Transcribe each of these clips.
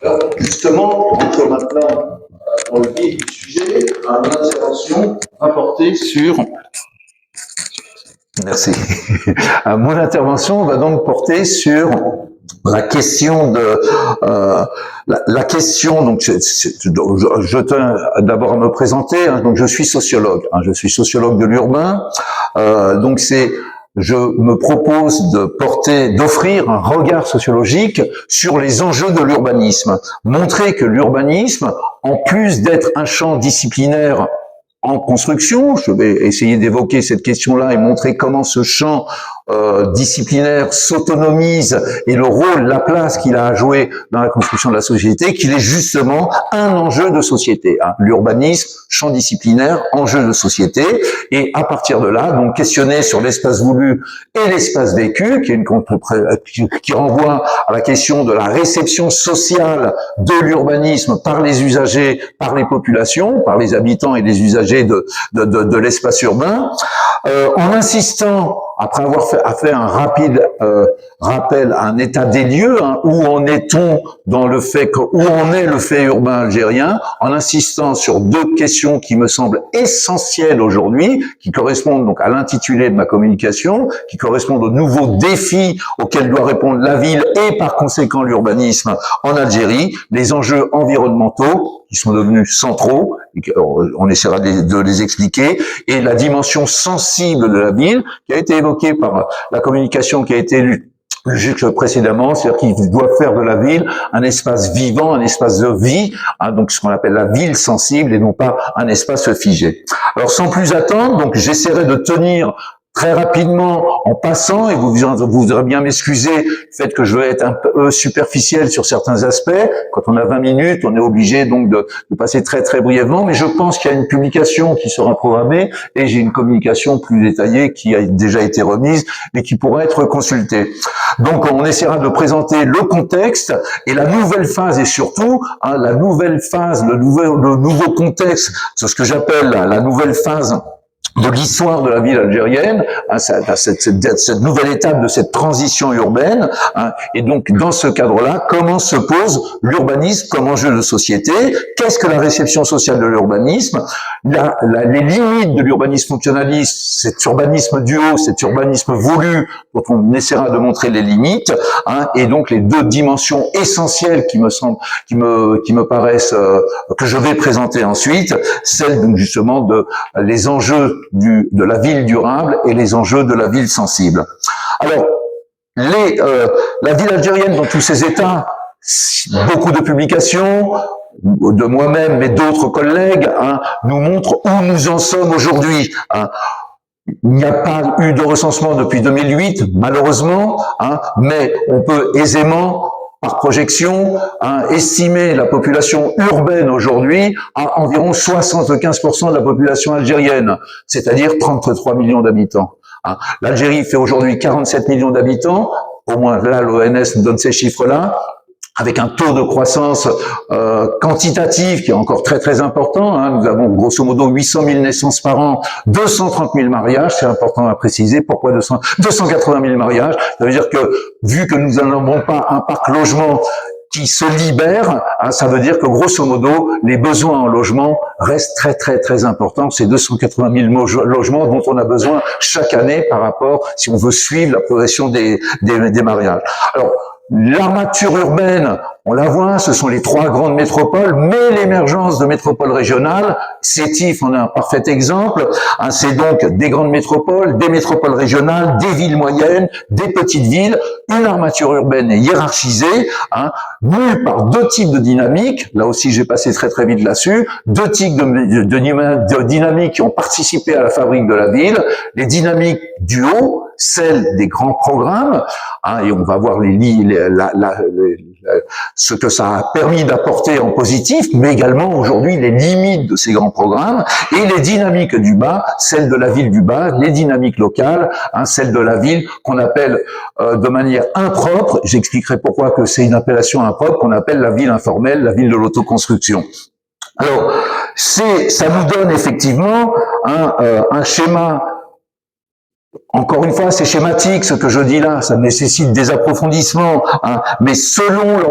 Alors, justement, on entre maintenant dans le vif du sujet, à une intervention rapportée sur... Merci. Mon intervention va donc porter sur la question de la question. Donc, je tiens d'abord à me présenter. Donc, je suis sociologue. Je suis sociologue de l'urbain. Donc, je me propose d'offrir un regard sociologique sur les enjeux de l'urbanisme. Montrer que l'urbanisme, en plus d'être un champ disciplinaire en construction, je vais essayer d'évoquer cette question-là et montrer comment ce champ disciplinaire s'autonomise et le rôle, la place qu'il a à jouer dans la construction de la société, qu'il est justement un enjeu de société. L'urbanisme, champ disciplinaire, enjeu de société, et à partir de là, donc questionner sur l'espace voulu et l'espace vécu, qui renvoie à la question de la réception sociale de l'urbanisme par les usagers, par les populations, par les habitants et les usagers de l'espace urbain, en insistant, après avoir fait un rapide rappel à un état des lieux, où en est-on dans le fait où en est le fait urbain algérien, en insistant sur deux questions qui me semblent essentielles aujourd'hui, qui correspondent donc à l'intitulé de ma communication, qui correspondent aux nouveaux défis auxquels doit répondre la ville et par conséquent l'urbanisme en Algérie, les enjeux environnementaux qui sont devenus centraux, on essaiera de les expliquer, et la dimension sensible de la ville qui a été évoquée par la communication qui a été lue juste précédemment, c'est-à-dire qu'il doit faire de la ville un espace vivant, un espace de vie, donc ce qu'on appelle la ville sensible et non pas un espace figé. Alors sans plus attendre, donc j'essaierai de tenir très rapidement en passant, et vous voudrez bien m'excuser le fait que je vais être un peu superficiel sur certains aspects. Quand on a 20 minutes, on est obligé donc de passer très très brièvement, mais je pense qu'il y a une publication qui sera programmée et j'ai une communication plus détaillée qui a déjà été remise et qui pourra être consultée. Donc on essaiera de présenter le contexte et la nouvelle phase, et surtout la nouvelle phase, le nouveau contexte, c'est ce que j'appelle la nouvelle phase de l'histoire de la ville algérienne, cette nouvelle étape de cette transition urbaine, et donc dans ce cadre-là, comment se pose l'urbanisme comme enjeu de société? Qu'est-ce que la réception sociale de l'urbanisme? Les limites de l'urbanisme fonctionnaliste, cet urbanisme du haut, cet urbanisme voulu, dont on essaiera de montrer les limites, et donc les deux dimensions essentielles qui me paraissent, que je vais présenter ensuite, celles donc justement de les enjeux de la ville durable et les enjeux de la ville sensible. Alors, la ville algérienne dans tous ses états, beaucoup de publications, de moi-même mais d'autres collègues, nous montrent où nous en sommes aujourd'hui. Il n'y a pas eu de recensement depuis 2008, malheureusement, mais on peut aisément, par projection, estimer la population urbaine aujourd'hui à environ 75% de la population algérienne, c'est-à-dire 33 millions d'habitants. L'Algérie fait aujourd'hui 47 millions d'habitants, au moins là l'ONS nous donne ces chiffres-là, avec un taux de croissance quantitative qui est encore très très important. Nous avons grosso modo 800 000 naissances par an, 230 000 mariages, c'est important à préciser. Pourquoi 280 000 mariages? Ça veut dire que, vu que nous n'avons pas un parc logement qui se libère, ça veut dire que grosso modo, les besoins en logement restent très très très importants. C'est 280 000 logements dont on a besoin chaque année par rapport, si on veut suivre la progression des mariages. Alors, l'armature urbaine, on la voit, ce sont les trois grandes métropoles, mais l'émergence de métropoles régionales, Sétif en est un parfait exemple, c'est donc des grandes métropoles, des métropoles régionales, des villes moyennes, des petites villes, une armature urbaine hiérarchisée, mue par deux types de dynamiques, là aussi j'ai passé très très vite là-dessus, deux types de dynamiques qui ont participé à la fabrique de la ville, les dynamiques du haut, celles des grands programmes, et on va voir ce que ça a permis d'apporter en positif, mais également aujourd'hui les limites de ces grands programmes, et les dynamiques du bas, celles de la ville du bas, les dynamiques locales, celles de la ville qu'on appelle de manière impropre, j'expliquerai pourquoi que c'est une appellation impropre, qu'on appelle la ville informelle, la ville de l'autoconstruction. Alors, ça nous donne effectivement un schéma Encore une fois, c'est schématique ce que je dis là, ça nécessite des approfondissements, hein, mais selon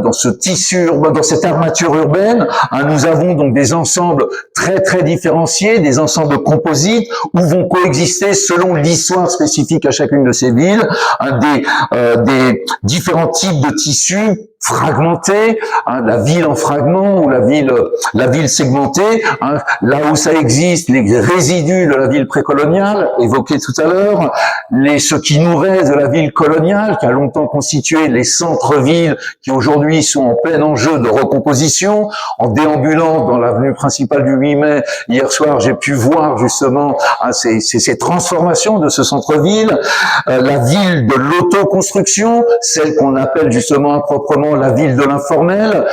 dans ce tissu urbain, dans cette armature urbaine, nous avons donc des ensembles très très différenciés, des ensembles composites où vont coexister selon l'histoire spécifique à chacune de ces villes, des différents types de tissus fragmentés, la ville en fragments ou la ville segmentée, là où ça existe, les résidus de la ville précoloniale, évoqués tout à l'heure, ce qui nous reste de la ville coloniale, qui a longtemps constitué les centres-villes, qui aujourd'hui sont en plein enjeu de recomposition. En déambulant dans l'avenue principale du 8 mai, hier soir, j'ai pu voir justement ces transformations de ce centre-ville, la ville de l'autoconstruction, celle qu'on appelle justement improprement la ville de l'informel.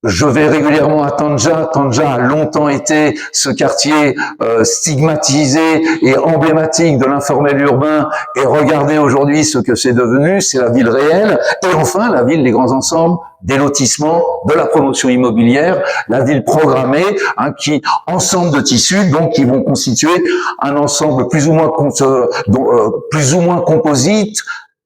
Je vais régulièrement à Tandja. Tandja a longtemps été ce quartier stigmatisé et emblématique de l'informel urbain. Et regardez aujourd'hui ce que c'est devenu, c'est la ville réelle. Et enfin, la ville des grands ensembles, des lotissements, de la promotion immobilière, la ville programmée, qui ensemble de tissus, donc qui vont constituer un ensemble plus ou moins composite,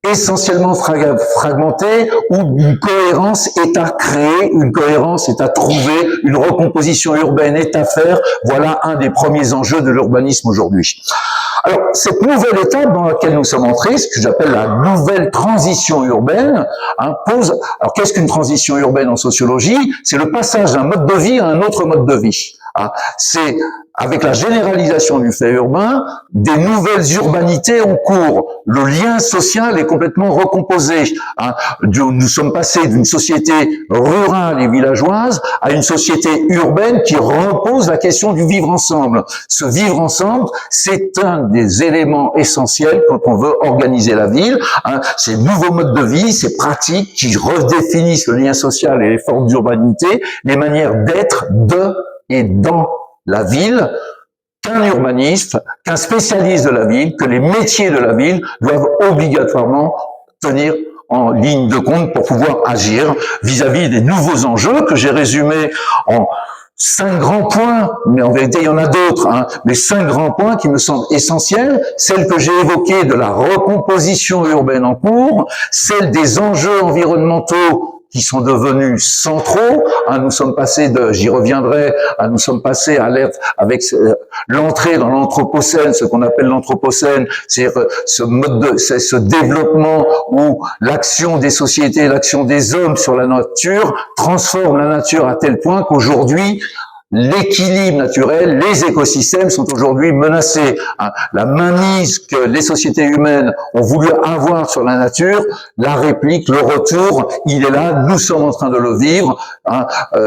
essentiellement fragmenté, où une cohérence est à créer, une cohérence est à trouver, une recomposition urbaine est à faire. Voilà un des premiers enjeux de l'urbanisme aujourd'hui. Alors, cette nouvelle étape dans laquelle nous sommes entrés, ce que j'appelle la nouvelle transition urbaine, pose... Alors, qu'est-ce qu'une transition urbaine en sociologie? C'est le passage d'un mode de vie à un autre mode de vie. C'est avec la généralisation du fait urbain, des nouvelles urbanités en cours. Le lien social est complètement recomposé. Nous sommes passés d'une société rurale et villageoise à une société urbaine qui repose la question du vivre ensemble. Ce vivre ensemble, c'est un des éléments essentiels quand on veut organiser la ville. Ces nouveaux modes de vie, ces pratiques qui redéfinissent le lien social et les formes d'urbanité, les manières d'être de et dans la ville, qu'un urbaniste, qu'un spécialiste de la ville, que les métiers de la ville doivent obligatoirement tenir en ligne de compte pour pouvoir agir vis-à-vis des nouveaux enjeux que j'ai résumés en 5 grands points, mais en vérité il y en a d'autres, mais 5 grands points qui me semblent essentiels, celle que j'ai évoquée de la recomposition urbaine en cours, celle des enjeux environnementaux qui sont devenus centraux. Nous sommes passés j'y reviendrai, nous sommes passés à l'ère avec l'entrée dans l'anthropocène, ce qu'on appelle l'anthropocène, c'est ce développement où l'action des sociétés, l'action des hommes sur la nature transforme la nature à tel point qu'aujourd'hui, l'équilibre naturel, les écosystèmes sont aujourd'hui menacés. La mainmise que les sociétés humaines ont voulu avoir sur la nature, la réplique, le retour, il est là, nous sommes en train de le vivre.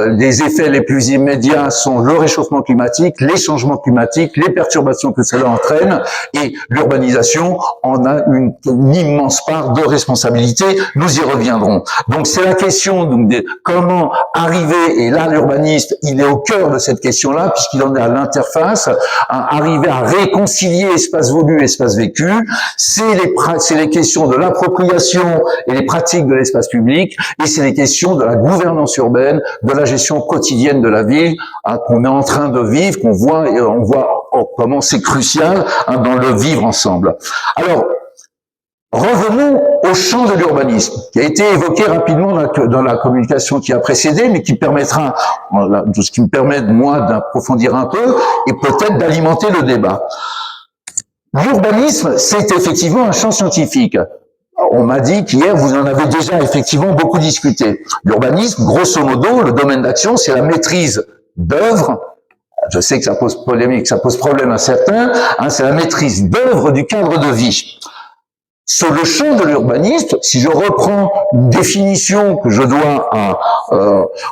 Les effets les plus immédiats sont le réchauffement climatique, les changements climatiques, les perturbations que cela entraîne, et l'urbanisation en a une immense part de responsabilité. Nous y reviendrons. Donc c'est la question de comment arriver, et là l'urbaniste, il est au cœur de cette question-là, puisqu'il en est à l'interface, arriver à réconcilier espace voulu, espace vécu, c'est les questions de l'appropriation et les pratiques de l'espace public, et c'est les questions de la gouvernance urbaine, de la gestion quotidienne de la ville, qu'on est en train de vivre, qu'on voit, et on voit comment c'est crucial dans le vivre ensemble. Alors, revenons au champ de l'urbanisme, qui a été évoqué rapidement dans la communication qui a précédé, mais qui permettra, ce qui me permet moi d'approfondir un peu et peut-être d'alimenter le débat. L'urbanisme, c'est effectivement un champ scientifique. On m'a dit qu'hier, vous en avez déjà effectivement beaucoup discuté. L'urbanisme, grosso modo, le domaine d'action, c'est la maîtrise d'œuvres. Je sais que ça pose polémique, ça pose problème à certains. C'est la maîtrise d'œuvres du cadre de vie. Sur le champ de l'urbanisme, si je reprends une définition que je dois à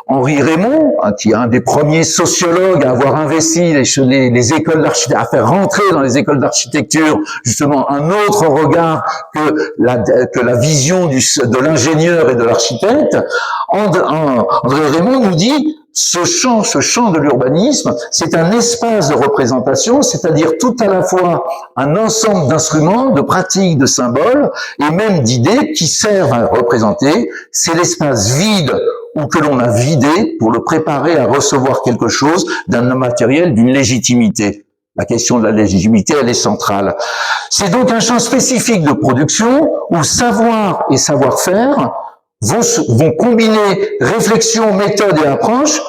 Henri Raymond, qui est un des premiers sociologues à avoir investi les écoles d'architecture, à faire rentrer dans les écoles d'architecture justement un autre regard que la vision de l'ingénieur et de l'architecte, André Raymond nous dit: ce champ de l'urbanisme, c'est un espace de représentation, c'est-à-dire tout à la fois un ensemble d'instruments, de pratiques, de symboles et même d'idées qui servent à représenter. C'est l'espace vide ou que l'on a vidé pour le préparer à recevoir quelque chose d'un matériel, d'une légitimité. La question de la légitimité, elle est centrale. C'est donc un champ spécifique de production où savoir et savoir-faire vont combiner réflexion, méthode et approche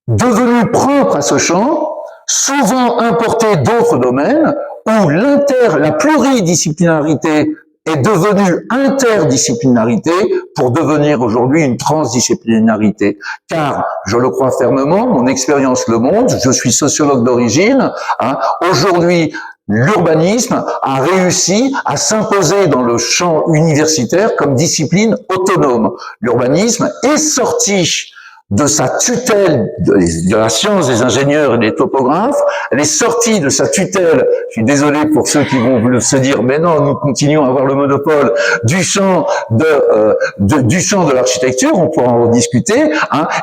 devenues propres à ce champ, souvent importées d'autres domaines où la pluridisciplinarité est devenue interdisciplinarité pour devenir aujourd'hui une transdisciplinarité. Car, je le crois fermement, mon expérience le montre, je suis sociologue d'origine, aujourd'hui, l'urbanisme a réussi à s'imposer dans le champ universitaire comme discipline autonome. L'urbanisme est sorti de sa tutelle de la science des ingénieurs et des topographes, elle est sortie de sa tutelle, je suis désolé pour ceux qui vont se dire, mais non, nous continuons à avoir le monopole du champ de l'architecture, on pourra en discuter,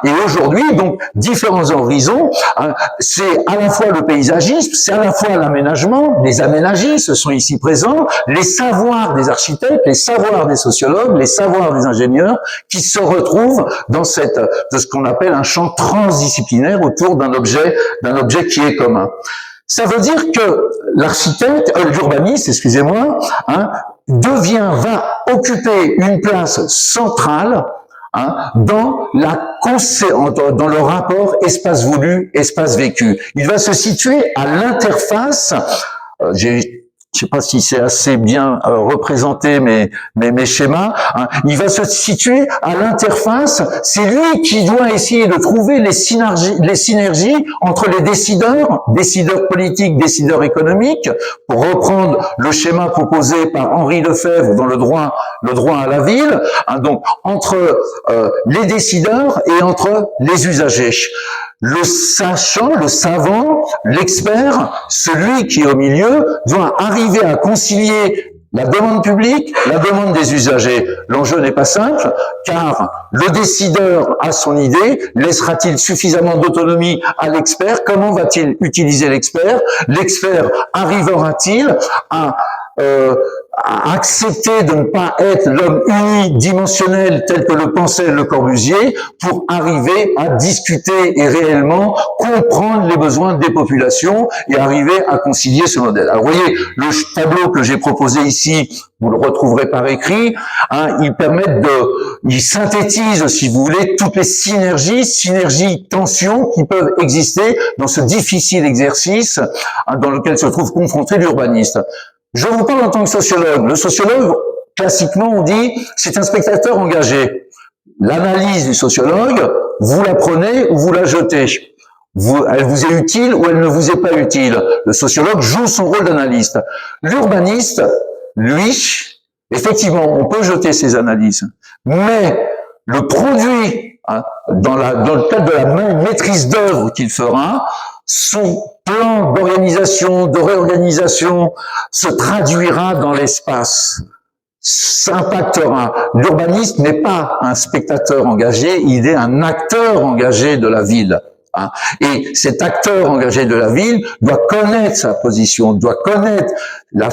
et aujourd'hui, donc, différents horizons, c'est à la fois le paysagisme, c'est à la fois l'aménagement, les aménagistes sont ici présents, les savoirs des architectes, les savoirs des sociologues, les savoirs des ingénieurs, qui se retrouvent dans de ce qu'on appelle un champ transdisciplinaire autour d'un objet qui est commun. Ça veut dire que l'urbaniste, excusez-moi, va occuper une place centrale dans le rapport espace voulu, espace vécu. Il va se situer à l'interface. Je sais pas si c'est assez bien représenté mes schémas. Il va se situer à l'interface. C'est lui qui doit essayer de trouver les synergies entre les décideurs politiques, décideurs économiques, pour reprendre le schéma proposé par Henri Lefebvre dans le droit à la ville. Donc entre les décideurs et entre les usagers. Le sachant, le savant, l'expert, celui qui est au milieu, doit arriver à concilier la demande publique, la demande des usagers. L'enjeu n'est pas simple, car le décideur a son idée, laissera-t-il suffisamment d'autonomie à l'expert? Comment va-t-il utiliser l'expert? L'expert arrivera-t-il à accepter de ne pas être l'homme unidimensionnel tel que le pensait Le Corbusier pour arriver à discuter et réellement comprendre les besoins des populations et arriver à concilier ce modèle. Alors, vous voyez, le tableau que j'ai proposé ici, vous le retrouverez par écrit, il synthétise, si vous voulez, toutes les synergies, tensions qui peuvent exister dans ce difficile exercice dans lequel se trouve confronté l'urbaniste. Je vous parle en tant que sociologue. Le sociologue, classiquement, on dit, c'est un spectateur engagé. L'analyse du sociologue, vous la prenez ou vous la jetez. Elle vous est utile ou elle ne vous est pas utile. Le sociologue joue son rôle d'analyste. L'urbaniste, lui, effectivement, on peut jeter ses analyses. Mais le produit, dans le cadre de la maîtrise d'œuvre qu'il fera, son plan d'organisation, de réorganisation se traduira dans l'espace, s'impactera. L'urbaniste n'est pas un spectateur engagé, il est un acteur engagé de la ville. Et cet acteur engagé de la ville doit connaître sa position, doit connaître la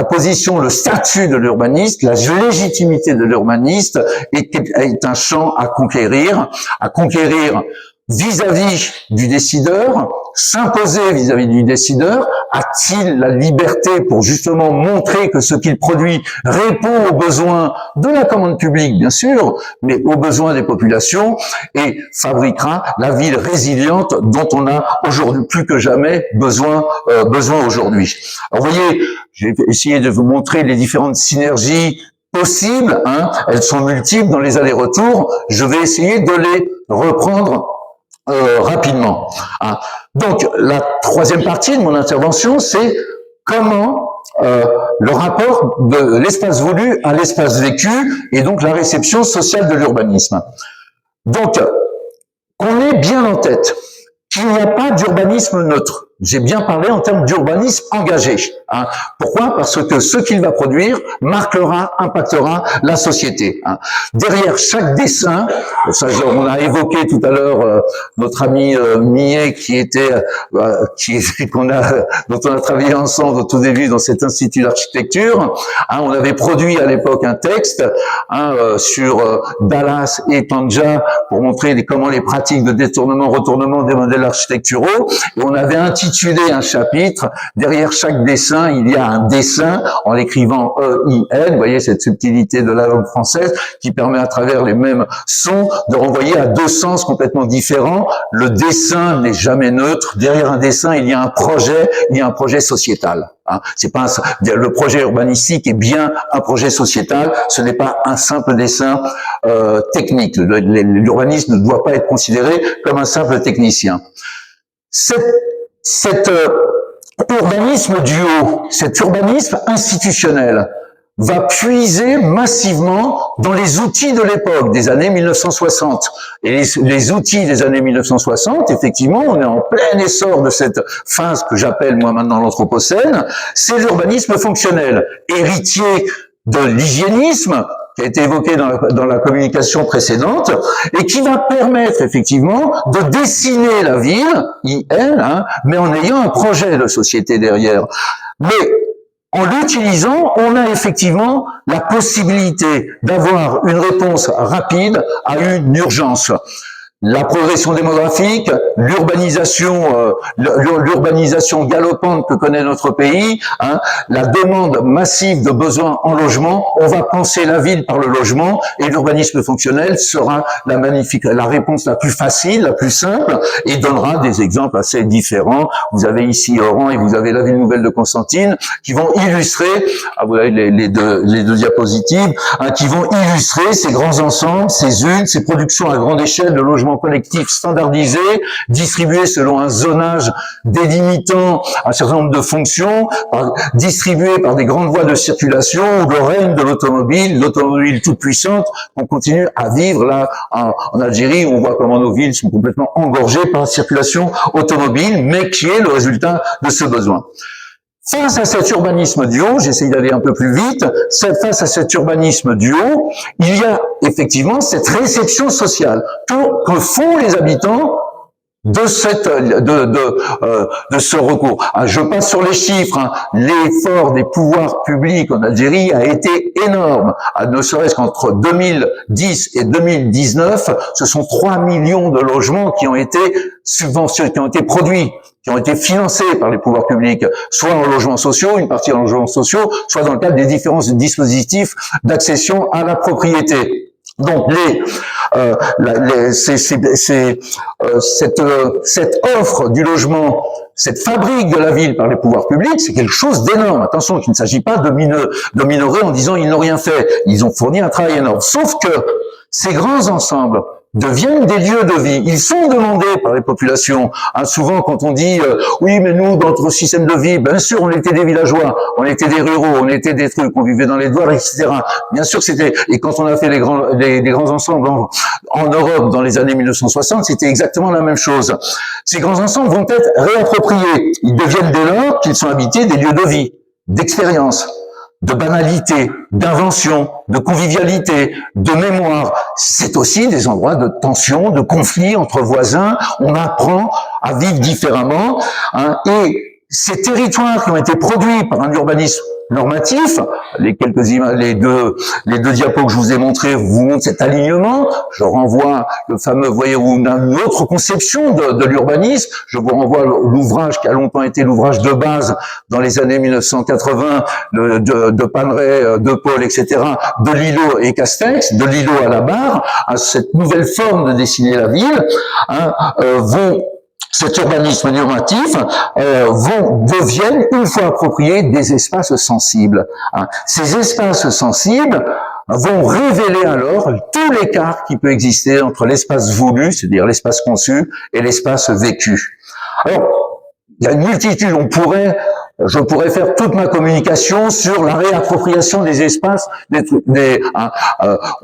position, le statut de l'urbaniste, la légitimité de l'urbaniste est un champ à conquérir vis-à-vis du décideur, s'imposer vis-à-vis du décideur, a-t-il la liberté pour justement montrer que ce qu'il produit répond aux besoins de la commande publique, bien sûr, mais aux besoins des populations, et fabriquera la ville résiliente dont on a aujourd'hui plus que jamais besoin aujourd'hui. Alors, vous voyez, j'ai essayé de vous montrer les différentes synergies possibles, elles sont multiples dans les allers-retours, je vais essayer de les reprendre rapidement. Donc, la troisième partie de mon intervention, c'est comment le rapport de l'espace voulu à l'espace vécu et donc la réception sociale de l'urbanisme. Donc, qu'on ait bien en tête qu'il n'y a pas d'urbanisme neutre. J'ai bien parlé en termes d'urbanisme engagé. Pourquoi? Parce que ce qu'il va produire impactera la société. Derrière chaque dessin, ça, on a évoqué tout à l'heure notre ami Millet dont on a travaillé ensemble au tout début dans cet institut d'architecture. On avait produit à l'époque un texte sur Dallas et Tanja pour montrer comment les pratiques de détournement, retournement des modèles architecturaux. Et on avait intitulé un chapitre, derrière chaque dessin, il y a un dessin, en l'écrivant E-I-N, vous voyez cette subtilité de la langue française, qui permet à travers les mêmes sons de renvoyer à deux sens complètement différents. Le dessin n'est jamais neutre. Derrière un dessin, il y a un projet sociétal. Hein, c'est pas le projet urbanistique est bien un projet sociétal. Ce n'est pas un simple dessin technique. L'urbanisme ne doit pas être considéré comme un simple technicien. Cet urbanisme du haut, cet urbanisme institutionnel, va puiser massivement dans les outils de l'époque, des années 1960. Et les outils des années 1960, effectivement, on est en plein essor de cette phase que j'appelle moi maintenant l'anthropocène, c'est l'urbanisme fonctionnel, héritier de l'hygiénisme, qui a été évoqué dans la communication précédente, et qui va permettre effectivement de dessiner la ville, IL, hein, mais en ayant un projet de société derrière. Mais en l'utilisant, on a effectivement la possibilité d'avoir une réponse rapide à une urgence. La progression démographique, l'urbanisation galopante que connaît notre pays, hein, la demande massive de besoins en logement, on va penser la ville par le logement et l'urbanisme fonctionnel sera la réponse la plus facile, la plus simple et donnera des exemples assez différents. Vous avez ici Oran et vous avez la ville nouvelle de Constantine qui vont illustrer, vous avez les deux diapositives, hein, qui vont illustrer ces grands ensembles, ces productions à grande échelle de logements collectifs standardisés, distribués selon un zonage délimitant un certain nombre de fonctions, distribués par des grandes voies de circulation, où le règne de l'automobile toute puissante, on continue à vivre là en Algérie, où on voit comment nos villes sont complètement engorgées par la circulation automobile, mais qui est le résultat de ce besoin. Face à cet urbanisme du haut, j'essaye d'aller un peu plus vite, face à cet urbanisme du haut, il y a effectivement cette réception sociale que font les habitants de ce recours. Je passe sur les chiffres. Hein. L'effort des pouvoirs publics en Algérie a été énorme. Ne serait-ce qu'entre 2010 et 2019, ce sont 3 millions de logements qui ont été subventionnés, qui ont été produits, qui ont été financés par les pouvoirs publics, soit en logements sociaux, une partie en logements sociaux, soit dans le cadre des différents dispositifs d'accession à la propriété. Donc cette offre du logement, cette fabrique de la ville par les pouvoirs publics, c'est quelque chose d'énorme. Attention, qu'il ne s'agit pas de minorer en disant ils n'ont rien fait. Ils ont fourni un travail énorme. Sauf que ces grands ensembles deviennent des lieux de vie. Ils sont demandés par les populations. Hein, souvent, quand on dit oui, mais nous, dans notre système de vie, bien sûr, on était des villageois, on était des ruraux, on était des trucs, on vivait dans les douars, etc. Bien sûr, c'était. Et quand on a fait les grands ensembles en Europe dans les années 1960, c'était exactement la même chose. Ces grands ensembles vont être réappropriés. Ils deviennent dès lors qu'ils sont habités des lieux de vie, d'expérience, de banalité, d'invention, de convivialité, de mémoire. C'est aussi des endroits de tension, de conflit entre voisins. On apprend à vivre différemment. Hein, et ces territoires qui ont été produits par un urbanisme normatif, les deux diapos que je vous ai montrés vous montrent cet alignement. Je renvoie le fameux, vous voyez, une autre conception de l'urbanisme. Je vous renvoie l'ouvrage qui a longtemps été l'ouvrage de base dans les années 1980 de Paneret, de Paul, etc., de Lillo et Castex, de Lillo à la barre, à cette nouvelle forme de dessiner la ville, hein, cet urbanisme normatif deviennent, une fois appropriés, des espaces sensibles. Hein. Ces espaces sensibles vont révéler alors tout l'écart qui peut exister entre l'espace voulu, c'est-à-dire l'espace conçu, et l'espace vécu. Alors, il y a une multitude, je pourrais faire toute ma communication sur la réappropriation des espaces.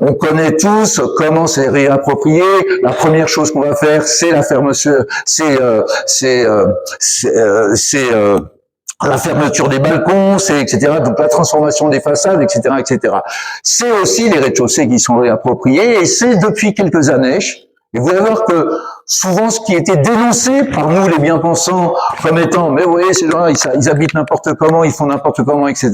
On connaît tous comment c'est réapproprié. La première chose qu'on va faire, c'est la fermeture, la fermeture des balcons, etc. Donc la transformation des façades, etc., etc. C'est aussi les rez-de-chaussée qui sont réappropriés, et c'est depuis quelques années. Et vous allez voir que souvent ce qui était dénoncé par nous les bien-pensants comme étant mais oui, ces gens-là ils habitent n'importe comment, ils font n'importe comment, etc.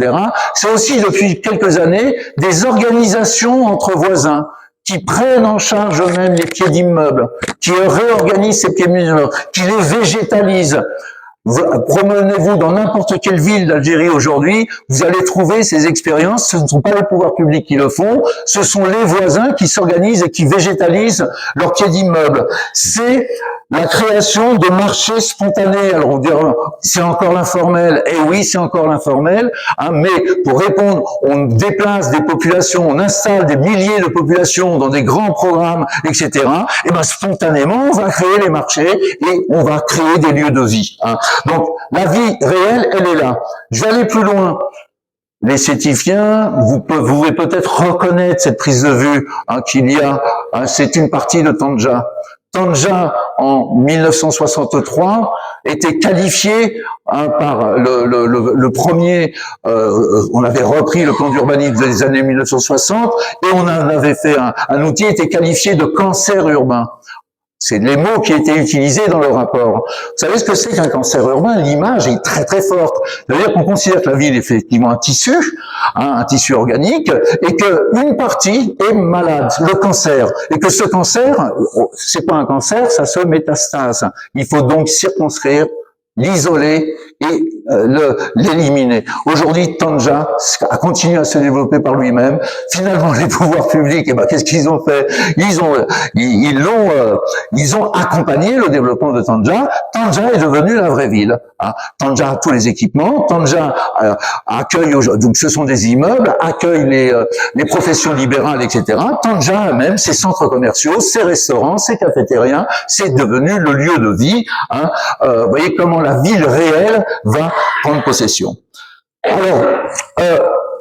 C'est aussi depuis quelques années des organisations entre voisins qui prennent en charge eux-mêmes les pieds d'immeubles, qui réorganisent ces pieds d'immeubles, qui les végétalisent. Promenez-vous dans n'importe quelle ville d'Algérie aujourd'hui, vous allez trouver ces expériences. Ce ne sont pas les pouvoirs publics qui le font, ce sont les voisins qui s'organisent et qui végétalisent leurs pieds d'immeuble. C'est la création de marchés spontanés. Alors on dira, c'est encore l'informel. Eh oui, c'est encore l'informel, hein, mais pour répondre, on déplace des populations, on installe des milliers de populations dans des grands programmes, etc. Et ben spontanément, on va créer les marchés et on va créer des lieux de vie. Hein. Donc la vie réelle, elle est là. Je vais aller plus loin. Les Sétifiens, vous pouvez peut-être reconnaître cette prise de vue hein, qu'il y a. Hein, c'est une partie de Tandja. Tandja, en 1963, était qualifié hein, par le premier, on avait repris le plan d'urbanisme des années 1960, et on en avait fait un outil, était qualifié de cancer urbain. C'est les mots qui étaient utilisés dans le rapport. Vous savez ce que c'est qu'un cancer urbain? L'image est très très forte. C'est-à-dire qu'on considère que la ville est effectivement un tissu organique, et qu'une partie est malade, le cancer. Et que ce cancer, c'est pas un cancer, ça se métastase. Il faut donc circonscrire, l'isoler et l'éliminer. Aujourd'hui, Tandja a continué à se développer par lui-même. Finalement, les pouvoirs publics, eh ben, qu'est-ce qu'ils ont fait? Ils ont accompagné le développement de Tandja. Tandja est devenue la vraie ville. Hein. Tandja a tous les équipements. Tandja accueille, donc ce sont des immeubles, accueille les professions libérales, etc. Tandja même, ses centres commerciaux, ses restaurants, ses cafétériens, c'est devenu le lieu de vie. Hein. Vous voyez comment la ville réelle va prendre possession. Alors,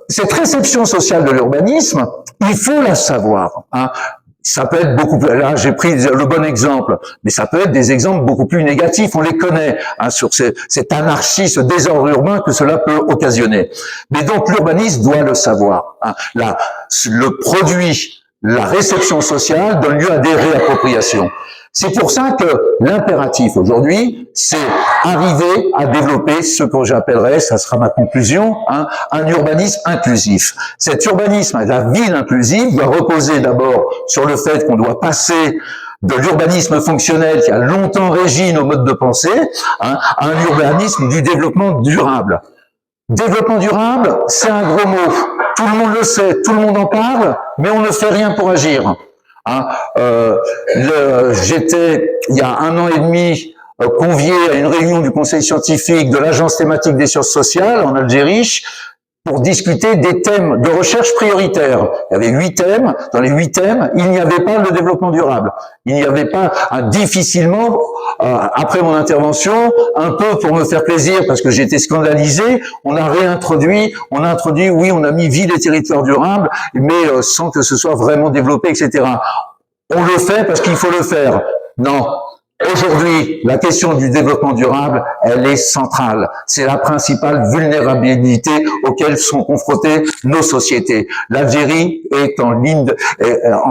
cette réception sociale de l'urbanisme, il faut la savoir. Hein. Ça peut être beaucoup plus, là j'ai pris le bon exemple, mais ça peut être des exemples beaucoup plus négatifs, on les connaît, hein, sur cette anarchie, ce désordre urbain que cela peut occasionner. Mais donc l'urbaniste doit le savoir. Hein. Le produit, la réception sociale donne lieu à des réappropriations. C'est pour ça que l'impératif aujourd'hui, c'est arriver à développer ce que j'appellerais, ça sera ma conclusion, hein, un urbanisme inclusif. Cet urbanisme, la ville inclusive, doit reposer d'abord sur le fait qu'on doit passer de l'urbanisme fonctionnel qui a longtemps régi nos modes de pensée, hein, à un urbanisme du développement durable. Développement durable, c'est un gros mot. Tout le monde le sait, tout le monde en parle, mais on ne fait rien pour agir. Hein, j'étais, il y a 1 an et demi, convié à une réunion du conseil scientifique de l'agence thématique des sciences sociales en Algérie pour discuter des thèmes de recherche prioritaires. Il y avait 8 thèmes. Dans les 8 thèmes, il n'y avait pas le développement durable. Il n'y avait pas, difficilement, après mon intervention, un peu pour me faire plaisir, parce que j'étais scandalisé, on a introduit, oui, on a mis ville et territoire durable, mais sans que ce soit vraiment développé, etc. On le fait parce qu'il faut le faire. Non. Aujourd'hui, la question du développement durable, elle est centrale. C'est la principale vulnérabilité auquel sont confrontées nos sociétés. L'Algérie est en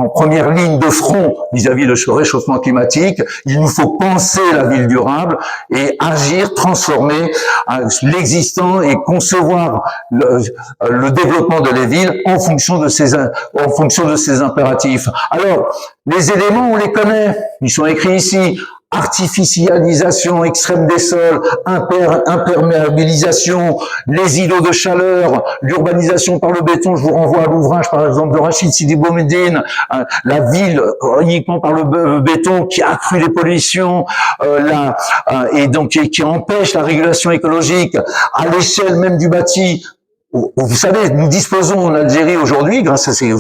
première ligne de front vis-à-vis de ce réchauffement climatique. Il nous faut penser la ville durable et agir, transformer l'existant et concevoir le développement de les villes en fonction de ces impératifs. Alors, les éléments, on les connaît. Ils sont écrits ici. Artificialisation extrême des sols, imperméabilisation, les îlots de chaleur, l'urbanisation par le béton. Je vous renvoie à l'ouvrage, par exemple, de Rachid Sidi Boumediene, la ville uniquement par le béton qui accrue les pollutions, et donc qui empêche la régulation écologique à l'échelle même du bâti. Vous savez, nous disposons en Algérie aujourd'hui, grâce à ces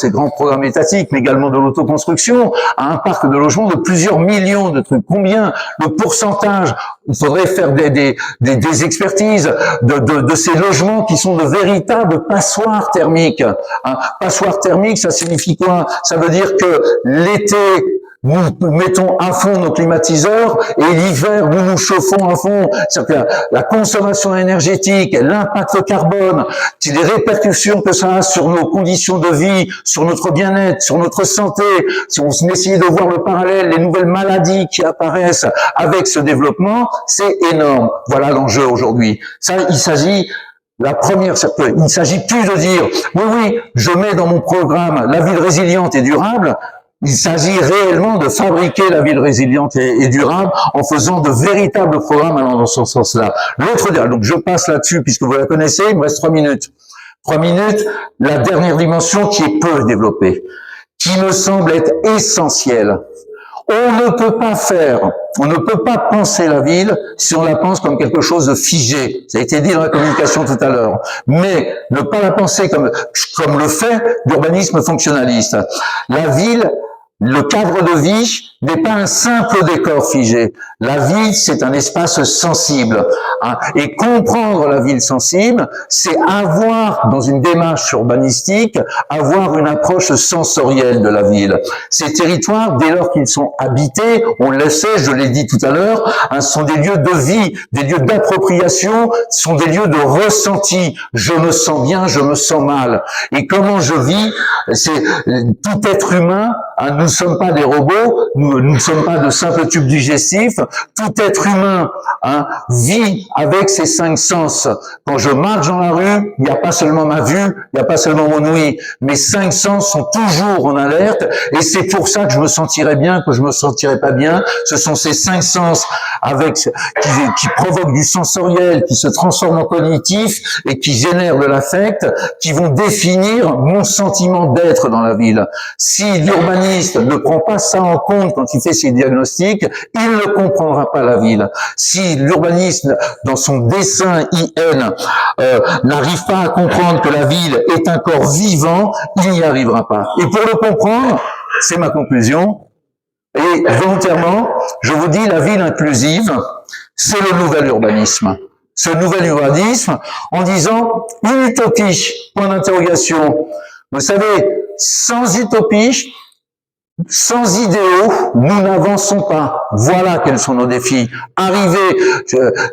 grands programmes étatiques, mais également de l'autoconstruction, à un parc de logements de plusieurs millions de trucs. Combien le pourcentage? Il faudrait faire des expertises de ces logements qui sont de véritables passoires thermiques. Passoires thermiques, ça signifie quoi? Ça veut dire que l'été, nous mettons à fond nos climatiseurs et l'hiver, nous nous chauffons à fond. C'est-à-dire que la consommation énergétique, l'impact carbone, les répercussions que ça a sur nos conditions de vie, sur notre bien-être, sur notre santé, si on essaye de voir le parallèle, les nouvelles maladies qui apparaissent avec ce développement, c'est énorme. Voilà l'enjeu aujourd'hui. Ça, il s'agit La première, il ne s'agit plus de dire, oui, je mets dans mon programme la ville résiliente et durable. Il s'agit réellement de fabriquer la ville résiliente et durable en faisant de véritables programmes allant dans ce sens-là. L'autre, donc je passe là-dessus puisque vous la connaissez, il me reste 3 minutes. 3 minutes, la dernière dimension qui est peu développée, qui me semble être essentielle. On ne peut pas penser la ville si on la pense comme quelque chose de figé. Ça a été dit dans la communication tout à l'heure. Mais ne pas la penser comme le fait l'urbanisme fonctionnaliste. La ville, le cadre de vie n'est pas un simple décor figé. La ville, c'est un espace sensible. Et comprendre la ville sensible, c'est avoir, dans une démarche urbanistique, avoir une approche sensorielle de la ville. Ces territoires, dès lors qu'ils sont habités, on le sait, je l'ai dit tout à l'heure, sont des lieux de vie, des lieux d'appropriation, sont des lieux de ressenti. Je me sens bien, je me sens mal. Et comment je vis, c'est tout être humain, nous ne sommes pas des robots, nous ne sommes pas de simples tubes digestifs. Tout être humain vit avec ses 5 sens. Quand je marche dans la rue, il n'y a pas seulement ma vue, il n'y a pas seulement mon ouïe. Mes 5 sens sont toujours en alerte et c'est pour ça que je me sentirais bien, que je me sentirais pas bien. Ce sont ces 5 sens qui provoquent du sensoriel, qui se transforment en cognitif et qui génèrent de l'affect, qui vont définir mon sentiment d'être dans la ville. Si l'urbaniste ne prend pas ça en compte quand il fait ses diagnostics, il ne comprendra pas la ville. Si l'urbaniste, dans son dessin IN, n'arrive pas à comprendre que la ville est un corps vivant, il n'y arrivera pas. Et pour le comprendre, c'est ma conclusion, et volontairement, je vous dis, la ville inclusive, c'est le nouvel urbanisme. Ce nouvel urbanisme, en disant une utopie, point d'interrogation. Vous savez, sans utopie, sans idéaux, nous n'avançons pas. Voilà quels sont nos défis.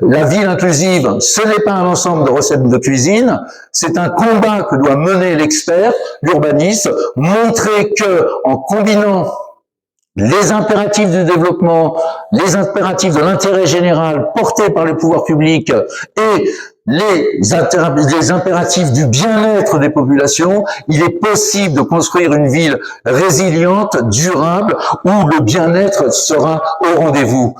La ville inclusive, ce n'est pas un ensemble de recettes de cuisine, c'est un combat que doit mener l'expert, l'urbaniste, montrer que, en combinant les impératifs du développement, les impératifs de l'intérêt général portés par les pouvoirs publics et les impératifs du bien-être des populations, il est possible de construire une ville résiliente, durable, où le bien-être sera au rendez-vous.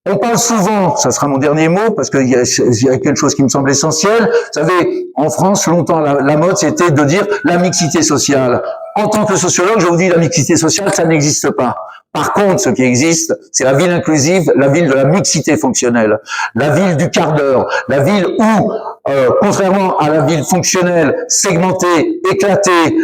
On parle souvent, ça sera mon dernier mot, parce qu'il y a quelque chose qui me semble essentiel. Vous savez, en France, longtemps, la mode, c'était de dire la mixité sociale. En tant que sociologue, je vous dis, la mixité sociale, ça n'existe pas. Par contre, ce qui existe, c'est la ville inclusive, la ville de la mixité fonctionnelle, la ville du quart d'heure, la ville où, contrairement à la ville fonctionnelle, segmentée, éclatée,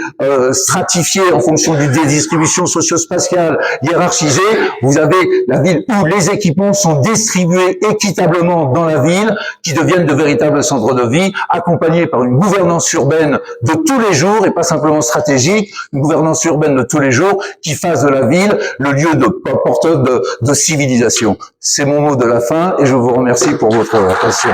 stratifiée en fonction d'une distribution socio-spatiale, hiérarchisée, vous avez la ville où les équipements sont distribués équitablement dans la ville, qui deviennent de véritables centres de vie, accompagnés par une gouvernance urbaine de tous les jours et pas simplement stratégique, une gouvernance urbaine de tous les jours qui fasse de la ville le lieu porteur de civilisation. C'est mon mot de la fin et je vous remercie pour votre attention.